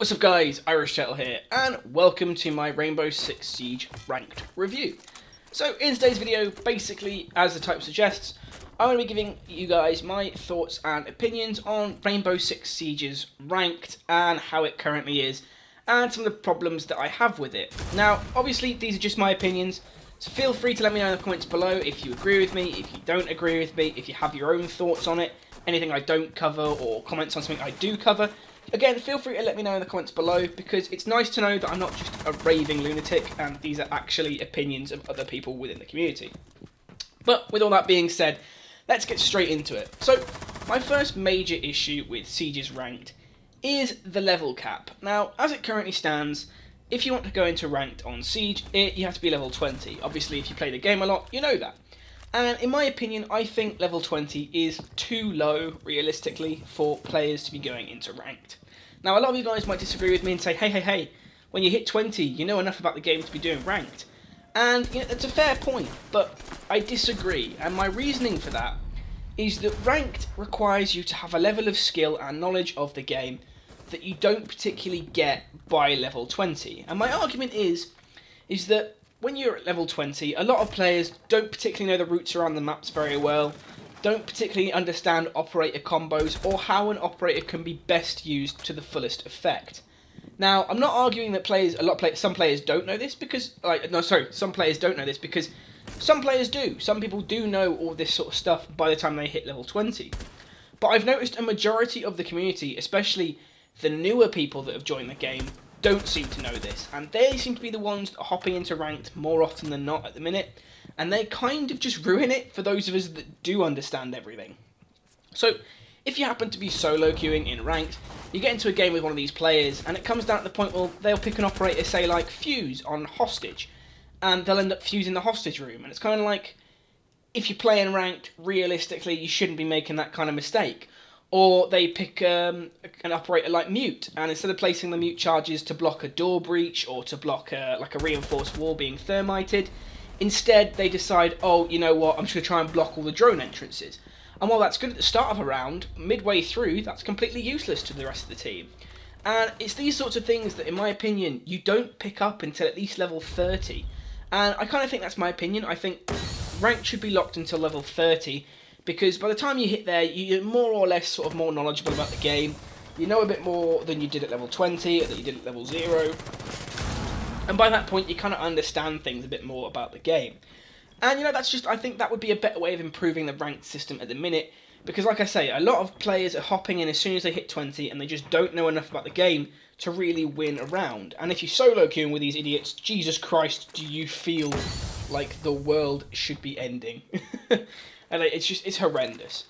What's up guys, Irish Turtle here, and welcome to my Rainbow Six Siege Ranked review. So in today's video, basically, as the title suggests, I'm going to be giving you guys my thoughts and opinions on Rainbow Six Siege's Ranked and how it currently is, and some of the problems that I have with it. Now, obviously, these are just my opinions, so feel free to let me know in the comments below if you agree with me, if you don't agree with me, if you have your own thoughts on it, anything I don't cover, or comments on something I do cover. Again, feel free to let me know in the comments below, because it's nice to know that I'm not just a raving lunatic, and these are actually opinions of other people within the community. But with all that being said, let's get straight into it. So, my first major issue with Siege's Ranked is the level cap. Now, as it currently stands, if you want to go into Ranked on Siege, you have to be level 20. Obviously, if you play the game a lot, you know that. And in my opinion, I think level 20 is too low, realistically, for players to be going into Ranked. Now, a lot of you guys might disagree with me and say, hey, when you hit 20, you know enough about the game to be doing Ranked. And, you know, that's a fair point, but I disagree. And my reasoning for that is that Ranked requires you to have a level of skill and knowledge of the game that you don't particularly get by level 20. And my argument is that when you're at level 20, a lot of players don't particularly know the routes around the maps very well, don't particularly understand operator combos, or how an operator can be best used to the fullest effect. Now, I'm not arguing that some players don't know this because, some players don't know this because some players do. Some people do know all this sort of stuff by the time they hit level 20. But I've noticed a majority of the community, especially the newer people that have joined the game, don't seem to know this, and they seem to be the ones that are hopping into Ranked more often than not at the minute, and they kind of just ruin it for those of us that do understand everything. So, if you happen to be solo queuing in Ranked, you get into a game with one of these players, and it comes down to the point where they'll pick an operator, say like Fuse on Hostage, and they'll end up fusing the Hostage room, and it's kind of like, if you play in Ranked, realistically, you shouldn't be making that kind of mistake. Or they pick an operator like Mute, and instead of placing the Mute charges to block a door breach or to block like a reinforced wall being thermited, instead they decide, oh, you know what, I'm just going to try and block all the drone entrances. And while that's good at the start of a round, midway through, that's completely useless to the rest of the team. And it's these sorts of things that, in my opinion, you don't pick up until at least level 30. And I kind of think that's my opinion. I think Ranked should be locked until level 30, because by the time you hit there, you're more or less sort of more knowledgeable about the game. You know a bit more than you did at level 20, or that you did at level 0. And by that point, you kind of understand things a bit more about the game. And, you know, I think that would be a better way of improving the ranked system at the minute. Because, like I say, a lot of players are hopping in as soon as they hit 20, and they just don't know enough about the game to really win a round. And if you solo queuing with these idiots, Jesus Christ, do you feel like the world should be ending. And it's horrendous.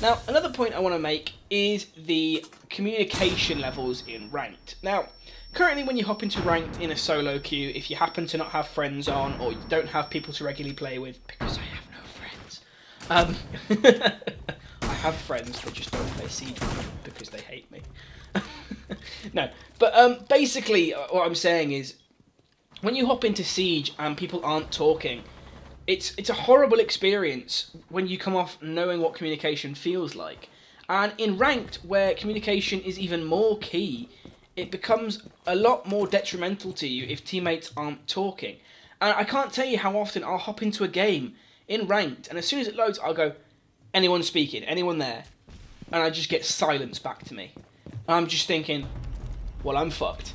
Now, another point I want to make is the communication levels in Ranked. Now, currently when you hop into Ranked in a solo queue, if you happen to not have friends on, or you don't have people to regularly play with, because I have no friends, I have friends that just don't play Siege with me because they hate me. No, but basically what I'm saying is, when you hop into Siege and people aren't talking, it's a horrible experience when you come off knowing what communication feels like. And in Ranked, where communication is even more key, it becomes a lot more detrimental to you if teammates aren't talking. And I can't tell you how often I'll hop into a game in Ranked, and as soon as it loads, I'll go, anyone speaking, anyone there? And I just get silence back to me. And I'm just thinking, well, I'm fucked.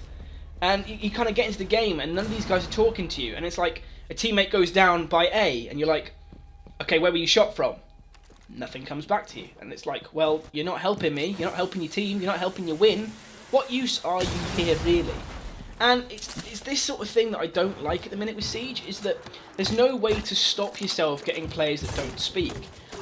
And you kind of get into the game, and none of these guys are talking to you, and it's like, a teammate goes down by A, and you're like, okay, where were you shot from? Nothing comes back to you. And it's like, well, you're not helping me, you're not helping your team, you're not helping you win. What use are you here, really? And it's this sort of thing that I don't like at the minute with Siege, is that there's no way to stop yourself getting players that don't speak.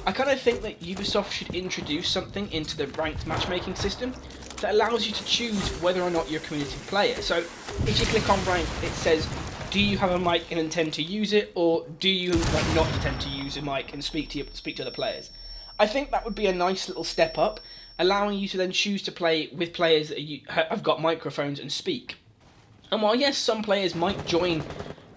I kind of think that Ubisoft should introduce something into the ranked matchmaking system that allows you to choose whether or not you're a community player. So if you click on Ranked, it says, do you have a mic and intend to use it, or do you not intend to use a mic and speak to other players? I think that would be a nice little step up, allowing you to then choose to play with players that have got microphones and speak. And while yes, some players might join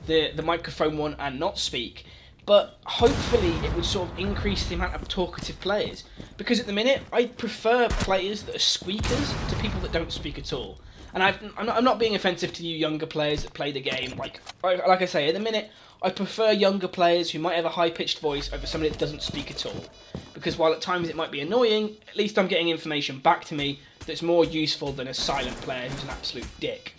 the microphone one and not speak, but hopefully it would sort of increase the amount of talkative players. Because at the minute, I prefer players that are squeakers to people that don't speak at all. And I'm not being offensive to you younger players that play the game. Like I say, at the minute, I prefer younger players who might have a high-pitched voice over somebody that doesn't speak at all. Because while at times it might be annoying, at least I'm getting information back to me that's more useful than a silent player who's an absolute dick.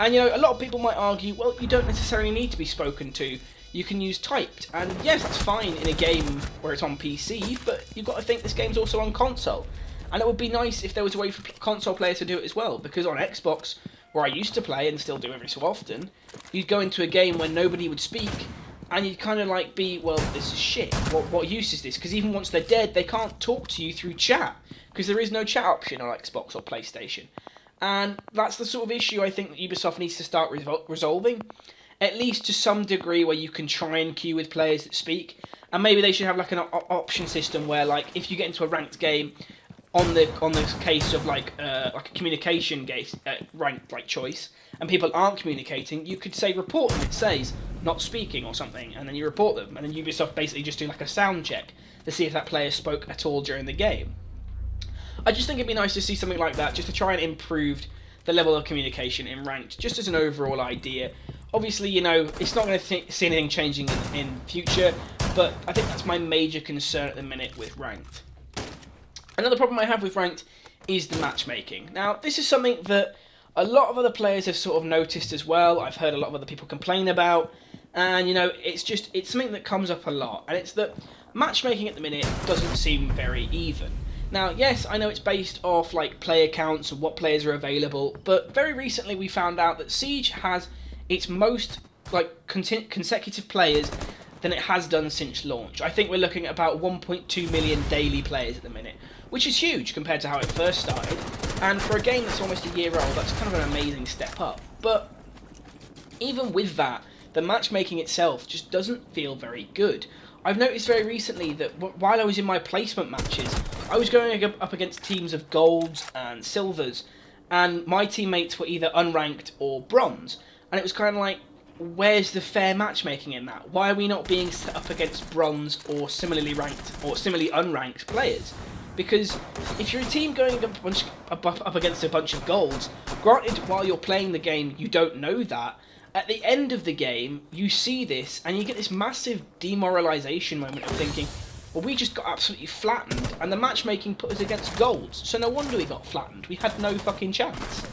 And a lot of people might argue, well, you don't necessarily need to be spoken to. You can use typed, and yes, that's fine in a game where it's on PC, but you've got to think this game's also on console. And it would be nice if there was a way for console players to do it as well, because on Xbox, where I used to play and still do every so often, you'd go into a game where nobody would speak, and you'd kind of like be, well, this is shit. What use is this? Because even once they're dead, they can't talk to you through chat, because there is no chat option on Xbox or PlayStation. And that's the sort of issue I think that Ubisoft needs to start resolving, at least to some degree, where you can try and queue with players that speak. And maybe they should have like an option system where, like, if you get into a ranked game, on the case of like a communication ranked like choice, and people aren't communicating, you could say report them. It says not speaking or something, and then you report them, and then Ubisoft basically just do like a sound check to see if that player spoke at all during the game. I just think it'd be nice to see something like that, just to try and improve the level of communication in ranked, just as an overall idea. Obviously, it's not going to see anything changing in future, but I think that's my major concern at the minute with ranked. Another problem I have with ranked is the matchmaking. Now, this is something that a lot of other players have sort of noticed as well. I've heard a lot of other people complain about, and it's something that comes up a lot, and it's that matchmaking at the minute doesn't seem very even. Now, yes, I know it's based off like player counts and what players are available, but very recently we found out that Siege has its most like consecutive players than it has done since launch. I think we're looking at about 1.2 million daily players at the minute, which is huge compared to how it first started. And for a game that's almost a year old, that's kind of an amazing step up. But even with that, the matchmaking itself just doesn't feel very good. I've noticed very recently that while I was in my placement matches, I was going up against teams of golds and silvers, and my teammates were either unranked or bronze. And it was kind of like, where's the fair matchmaking in that? Why are we not being set up against bronze or similarly ranked or similarly unranked players? Because if you're a team going up against a bunch of golds, granted, while you're playing the game, you don't know that. At the end of the game, you see this, and you get this massive demoralisation moment of thinking, well, we just got absolutely flattened, and the matchmaking put us against golds, so no wonder we got flattened. We had no fucking chance.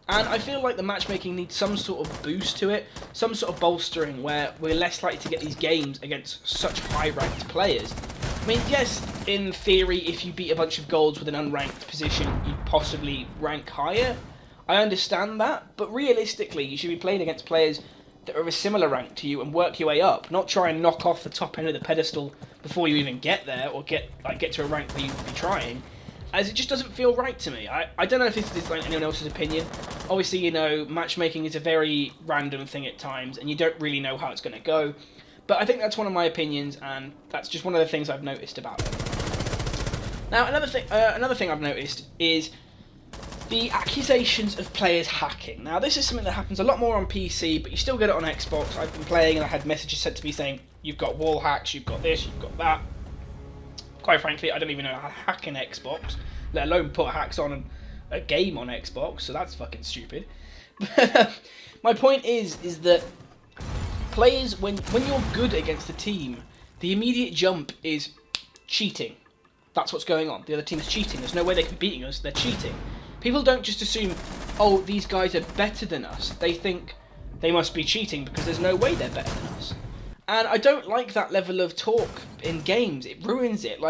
And I feel like the matchmaking needs some sort of boost to it, some sort of bolstering where we're less likely to get these games against such high-ranked players. I mean, yes, in theory, if you beat a bunch of golds with an unranked position, you'd possibly rank higher. I understand that, but realistically, you should be playing against players that are of a similar rank to you and work your way up, not try and knock off the top end of the pedestal before you even get there, or get to a rank where you'd be trying, as it just doesn't feel right to me. I don't know if this is like anyone else's opinion. Obviously, matchmaking is a very random thing at times, and you don't really know how it's going to go, but I think that's one of my opinions, and that's just one of the things I've noticed about it. Now, another thing I've noticed is the accusations of players hacking. Now, this is something that happens a lot more on PC, but you still get it on Xbox. I've been playing and I had messages sent to me saying, you've got wall hacks, you've got this, you've got that. Quite frankly, I don't even know how to hack an Xbox, let alone put hacks on a game on Xbox, so that's fucking stupid. My point is that players, when you're good against a team, the immediate jump is cheating. That's what's going on. The other team's cheating. There's no way they can be beating us. They're cheating. People don't just assume, oh, these guys are better than us. They think they must be cheating because there's no way they're better than us. And I don't like that level of talk in games. It ruins it.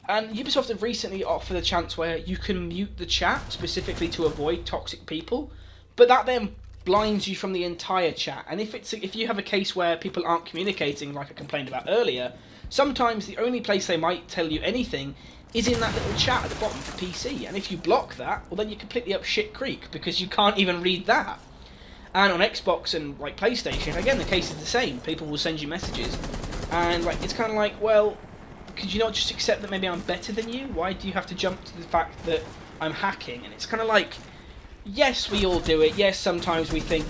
And Ubisoft have recently offered a chance where you can mute the chat specifically to avoid toxic people, but that then blinds you from the entire chat. And if you have a case where people aren't communicating, like I complained about earlier, sometimes the only place they might tell you anything is in that little chat at the bottom of the PC, and if you block that, well, then you're completely up shit creek because you can't even read that. And on Xbox and like PlayStation, again, the case is the same. People will send you messages, and it's kind of like, well, could you not just accept that maybe I'm better than you? Why do you have to jump to the fact that I'm hacking? And it's kind of like, yes, we all do it. Yes, sometimes we think,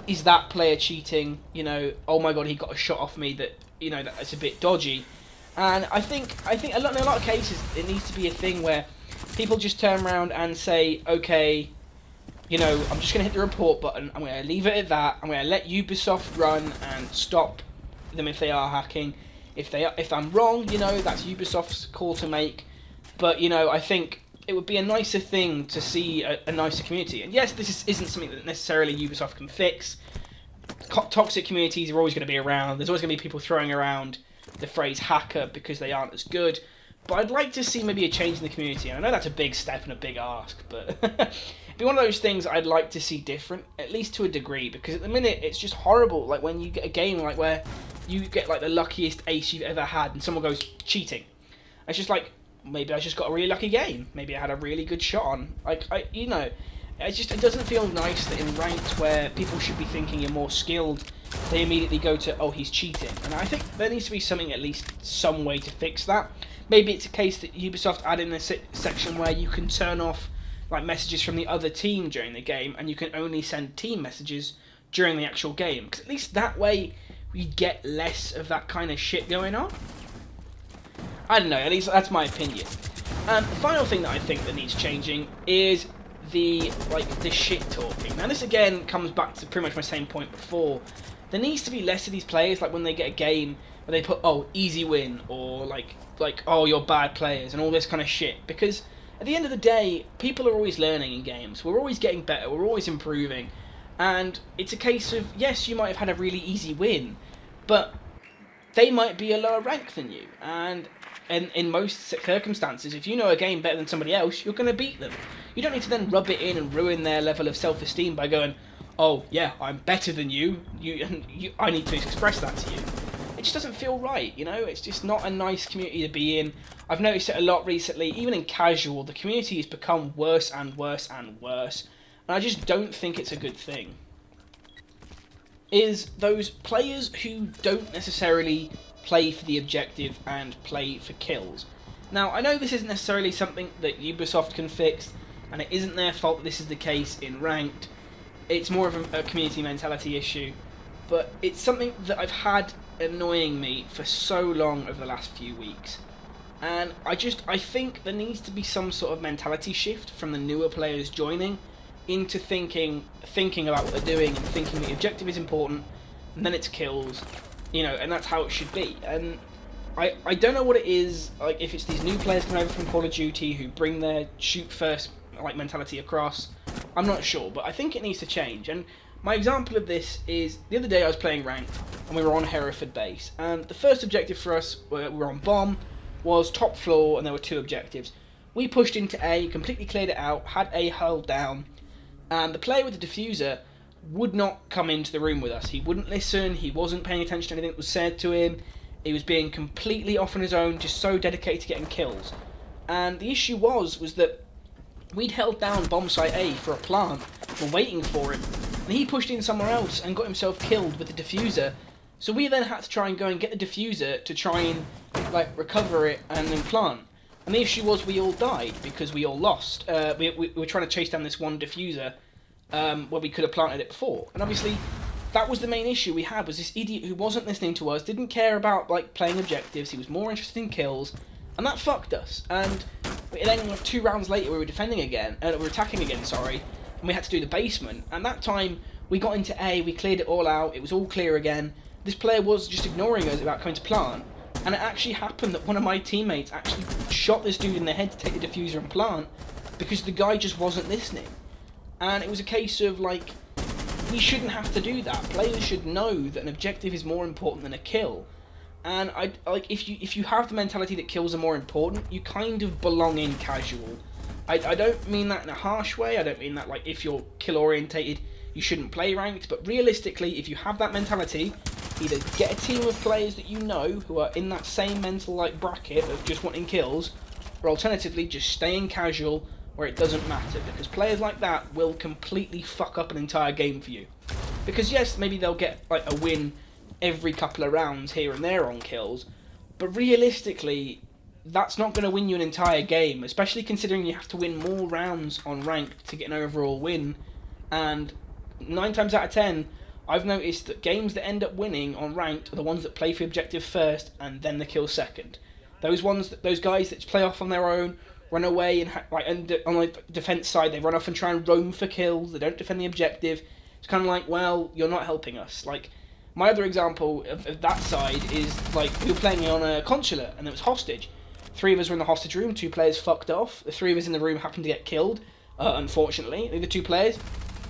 is that player cheating? Oh my god, he got a shot off me that's a bit dodgy. And I think in a lot of cases it needs to be a thing where people just turn around and say, okay, you know, I'm just going to hit the report button. I'm going to leave it at that. I'm going to let Ubisoft run and stop them if they are hacking. If I'm wrong, you know, that's Ubisoft's call to make. But, you know, I think it would be a nicer thing to see a nicer community. And yes, isn't something that necessarily Ubisoft can fix. Toxic communities are always going to be around. There's always going to be people throwing around the phrase hacker because they aren't as good. But I'd like to see maybe a change in the community. And I know that's a big step and a big ask, but it'd be one of those things I'd like to see different, at least to a degree. Because at the minute, it's just horrible. Like when you get a game like where you get like the luckiest ace you've ever had, and someone goes cheating. It's just like, maybe I just got a really lucky game. Maybe I had a really good shot on. You know, it doesn't feel nice that in ranked where people should be thinking you're more skilled, they immediately go to, oh, he's cheating. And I think there needs to be something, at least some way to fix that. Maybe it's a case that Ubisoft add in a section where you can turn off like messages from the other team during the game, and you can only send team messages during the actual game. Because at least that way we get less of that kind of shit going on. I don't know, at least that's my opinion. And the final thing that I think that needs changing is the shit talking. Now this again comes back to pretty much my same point before. There needs to be less of these players, like when they get a game where they put, oh, easy win, or like oh, you're bad players, and all this kind of shit. Because at the end of the day, people are always learning in games. We're always getting better, we're always improving. And it's a case of, yes, you might have had a really easy win, but they might be a lower rank than you. And in most circumstances, if you know a game better than somebody else, you're going to beat them. You don't need to then rub it in and ruin their level of self-esteem by going, oh, yeah, I'm better than you. I need to express that to you. It just doesn't feel right, you know? It's just not a nice community to be in. I've noticed it a lot recently. Even in casual, the community has become worse and worse and worse. And I just don't think it's a good thing. Is those players who don't necessarily play for the objective and play for kills. Now, I know this isn't necessarily something that Ubisoft can fix, and it isn't their fault that this is the case in ranked. It's more of a community mentality issue, but it's something that I've had annoying me for so long over the last few weeks. And I think there needs to be some sort of mentality shift from the newer players joining into thinking about what they're doing and thinking the objective is important, and then it's kills, you know, and that's how it should be. And I don't know what it is, like if it's these new players coming over from Call of Duty who bring their shoot first like mentality across. I'm not sure, but I think it needs to change. And my example of this is the other day I was playing ranked and we were on Hereford base, and the first objective for us, we were on bomb, was top floor, and there were two objectives. We pushed into A, completely cleared it out, had A held down, and the player with the diffuser would not come into the room with us. He wouldn't listen, he wasn't paying attention to anything that was said to him, he was being completely off on his own, just so dedicated to getting kills. And the issue was that we'd held down bomb site A for a plant, we're waiting for him, and he pushed in somewhere else and got himself killed with the diffuser. So we then had to try and go and get the diffuser to try and like recover it and then plant. And the issue was we all died because we all lost. We were trying to chase down this one diffuser where we could have planted it before. And obviously that was the main issue we had, was this idiot who wasn't listening to us, didn't care about like playing objectives, he was more interested in kills, and that fucked us. And then like 2 rounds later we were defending again, we were attacking again, sorry, and we had to do the basement. And that time we got into A, we cleared it all out, it was all clear again. This player was just ignoring us about coming to plant, and it actually happened that one of my teammates actually shot this dude in the head to take the diffuser and plant because the guy just wasn't listening. And it was a case of like, we shouldn't have to do that. Players should know that an objective is more important than a kill. And I like if you have the mentality that kills are more important, you kind of belong in casual. I don't mean that in a harsh way. I don't mean that like if you're kill orientated you shouldn't play ranked, but realistically, if you have that mentality, either get a team of players that you know who are in that same mental like bracket of just wanting kills, or alternatively just stay in casual where it doesn't matter, because players like that will completely fuck up an entire game for you. Because yes, maybe they'll get like a win every couple of rounds here and there on kills, but realistically that's not going to win you an entire game, especially considering you have to win more rounds on ranked to get an overall win. And 9 times out of 10 I've noticed that games that end up winning on ranked are the ones that play for objective first and then the kill second. Those guys that play off on their own run away and on the defense side they run off and try and roam for kills. They don't defend the objective. It's kind of like, well, you're not helping us. Like, my other example of that side is, like, we were playing on a consulate and it was hostage. 3 of us were in the hostage room, 2 players fucked off. The 3 of us in the room happened to get killed, unfortunately. The other 2 players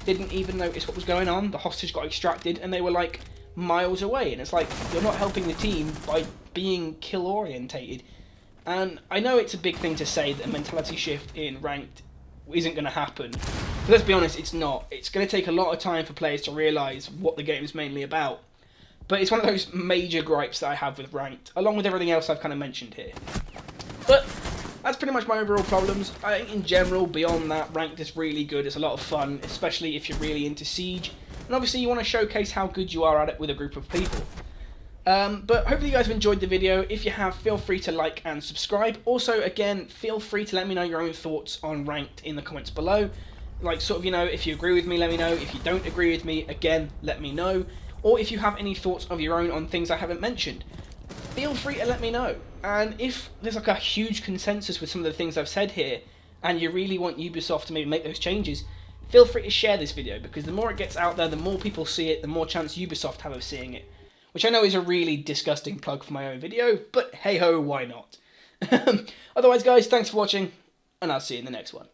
didn't even notice what was going on. The hostage got extracted and they were, like, miles away. And it's like, you're not helping the team by being kill-orientated. And I know it's a big thing to say that a mentality shift in ranked isn't going to happen. But let's be honest, it's not. It's going to take a lot of time for players to realise what the game is mainly about. But it's one of those major gripes that I have with ranked, along with everything else I've kind of mentioned here. But that's pretty much my overall problems. I think in general, beyond that, ranked is really good. It's a lot of fun, especially if you're really into Siege. And obviously you want to showcase how good you are at it with a group of people. But hopefully you guys have enjoyed the video. If you have, feel free to like and subscribe. Also, again, feel free to let me know your own thoughts on ranked in the comments below. Like, sort of, you know, if you agree with me, let me know. If you don't agree with me, again, let me know. Or if you have any thoughts of your own on things I haven't mentioned, feel free to let me know. And if there's like a huge consensus with some of the things I've said here, and you really want Ubisoft to maybe make those changes, feel free to share this video, because the more it gets out there, the more people see it, the more chance Ubisoft have of seeing it. Which I know is a really disgusting plug for my own video, but hey ho, why not? Otherwise guys, thanks for watching, and I'll see you in the next one.